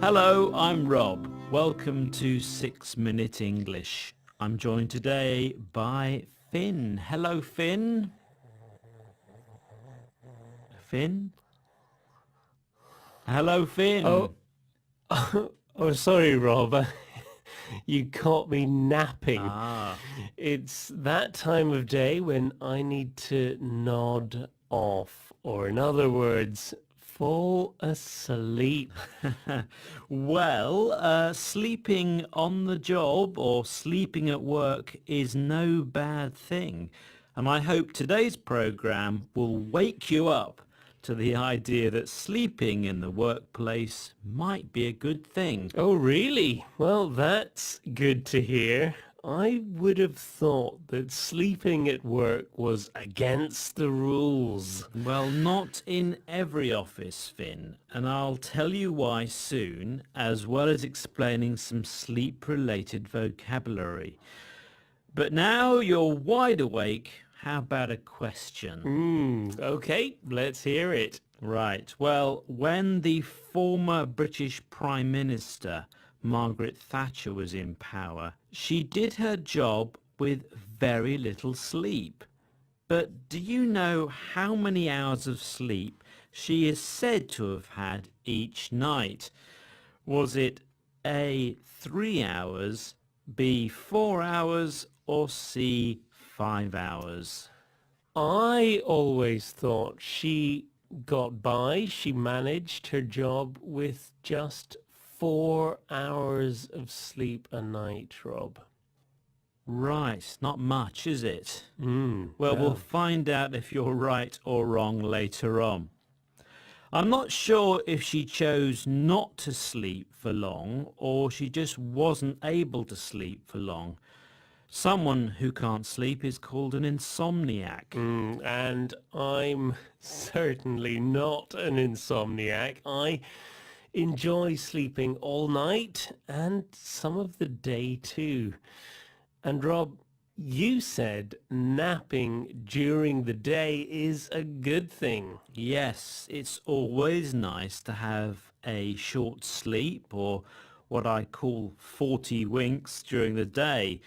Hello, I'm Rob. Welcome to 6 Minute English. I'm joined today by Finn. Hello, Finn. Finn? Hello, Oh, Finn. oh, sorry, Rob. You caught me napping. Ah, It's that time of day when I need to nod off, or in other words, fall asleep. well, sleeping on the job or sleeping at work is no bad thing. And I hope today's program will wake you up to the idea that sleeping in the workplace might be a good thing. Oh, really? Well, that's good to hear. I would have thought that sleeping at work was against the rules. Well, not in every office, Finn, and I'll tell you why soon, as well as explaining some sleep-related vocabulary. But now you're wide awake, how about a question? Okay, let's hear it. Right, well, when the former British Prime Minister, Margaret Thatcher, was in power, she did her job with very little sleep. But do you know how many hours of sleep she is said to have had each night? Was it A, 3 hours, B, 4 hours, or C, 5 hours? I always thought she got by, she managed her job with just 4 hours of sleep a night, Rob. Right, not much, is it? Well, we'll No. find out if you're right or wrong later on. I'm not sure if she chose not to sleep for long or she just wasn't able to sleep for long. Someone who can't sleep is called an insomniac. And I'm certainly not an insomniac. I enjoy sleeping all night and some of the day too. And Rob, you said napping during the day is a good thing. Yes, it's always nice to have a short sleep or what I call 40 winks during the day.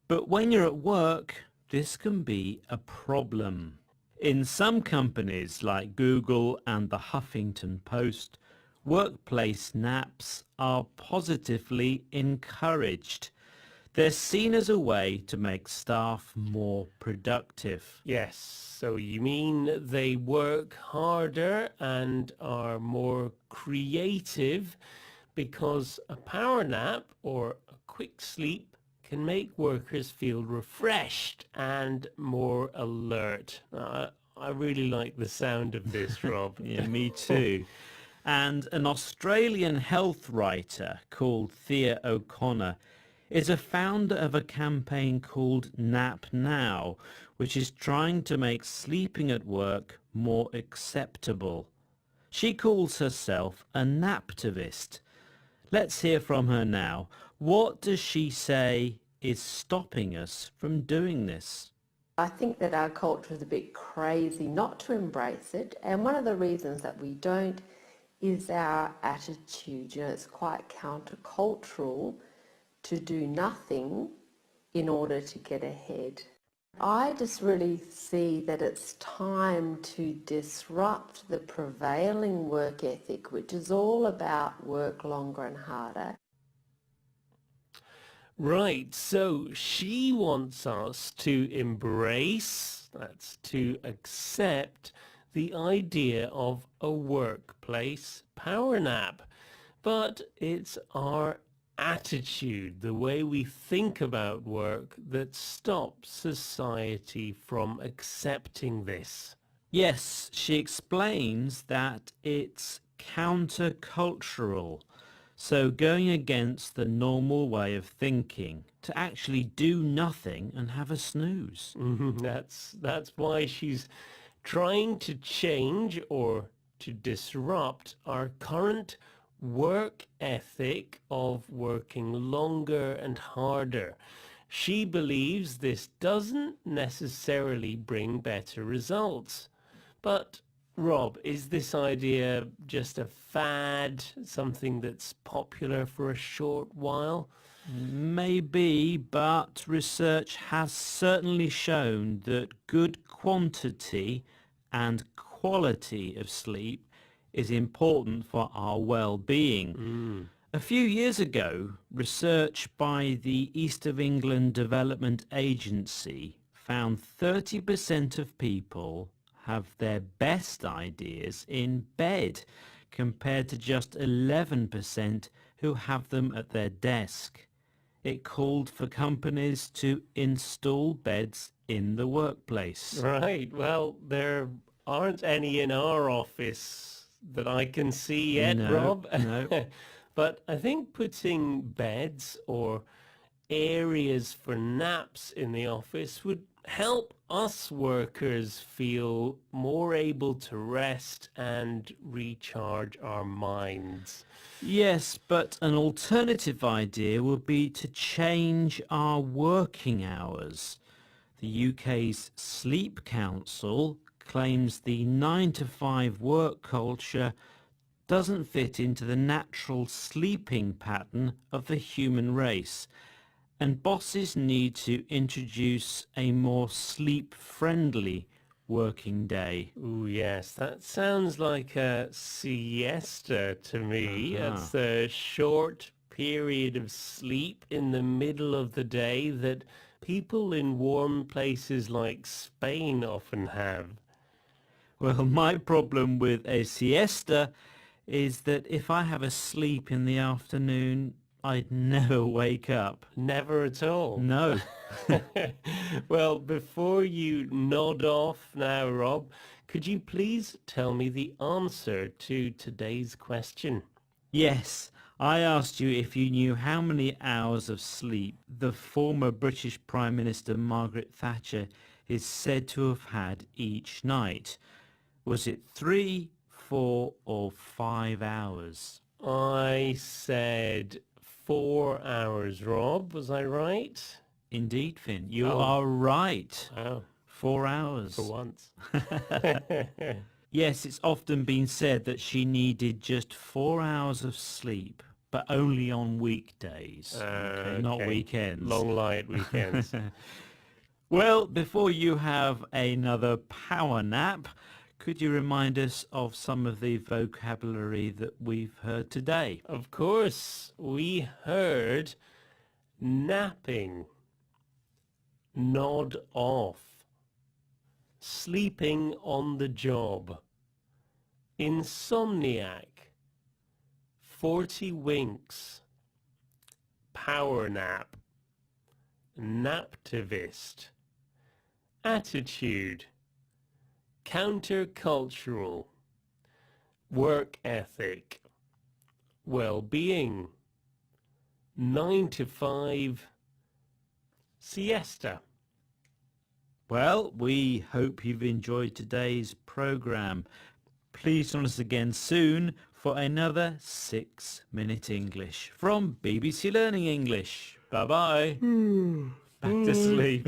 But when you're at work, this can be a problem. In some companies like Google and the Huffington Post, workplace naps are positively encouraged. They're seen as a way to make staff more productive. Yes, so you mean they work harder and are more creative because a power nap or a quick sleep can make workers feel refreshed and more alert. I really like the sound of this, Rob. Yeah, me too. And an Australian health writer called Thea O'Connor is a founder of a campaign called Nap Now, which is trying to make sleeping at work more acceptable. She calls herself a naptivist. Let's hear from her now. What does she say is stopping us from doing this? I think that our culture is a bit crazy not to embrace it, and one of the reasons that we don't is our attitude. You know, it's quite countercultural to do nothing in order to get ahead. I just really see that it's time to disrupt the prevailing work ethic, which is all about work longer and harder. Right, so she wants us to embrace, that's to accept the idea of a workplace power nap. But it's our attitude, the way we think about work, that stops society from accepting this. Yes, she explains that it's countercultural, so going against the normal way of thinking, to actually do nothing and have a snooze. That's why she's trying to change or to disrupt our current work ethic of working longer and harder. She believes this doesn't necessarily bring better results. But Rob, is this idea just a fad, something that's popular for a short while? Maybe, but research has certainly shown that good quantity and quality of sleep is important for our well-being. A few years ago, research by the East of England Development Agency found 30% of people have their best ideas in bed, compared to just 11% who have them at their desk. It called for companies to install beds in the workplace. Right. Well, there aren't any in our office that I can see yet, No, Rob. no. But I think putting beds or areas for naps in the office would help us workers feel more able to rest and recharge our minds. Yes, but an alternative idea would be to change our working hours. The UK's Sleep Council claims the 9 to 5 work culture doesn't fit into the natural sleeping pattern of the human race, and bosses need to introduce a more sleep-friendly working day. Ooh, yes, that sounds like a siesta to me. It's a short period of sleep in the middle of the day that people in warm places like Spain often have. Well, my problem with a siesta is that if I have a sleep in the afternoon, I'd never wake up. Never at all. No. Well, before you nod off now, Rob, could you please tell me the answer to today's question? Yes, I asked you if you knew how many hours of sleep the former British Prime Minister Margaret Thatcher is said to have had each night. Was it 3, 4 or 5 hours? I said 4 hours, Rob. Was I right? Indeed, Finn, you Oh. are right. Oh, 4 hours. for once. Yes, it's often been said that she needed just 4 hours of sleep, but only on weekdays, not Okay. weekends. Long light weekends. Well, before you have another power nap, could you remind us of some of the vocabulary that we've heard today? Of course, we heard napping, nod off, sleeping on the job, insomniac, 40 winks, power nap, naptivist, attitude, countercultural, work ethic, well-being, 9 to 5, siesta. Well, we hope you've enjoyed today's program. Please join us again soon for another 6-Minute English from BBC Learning English. Bye-bye. Back to sleep.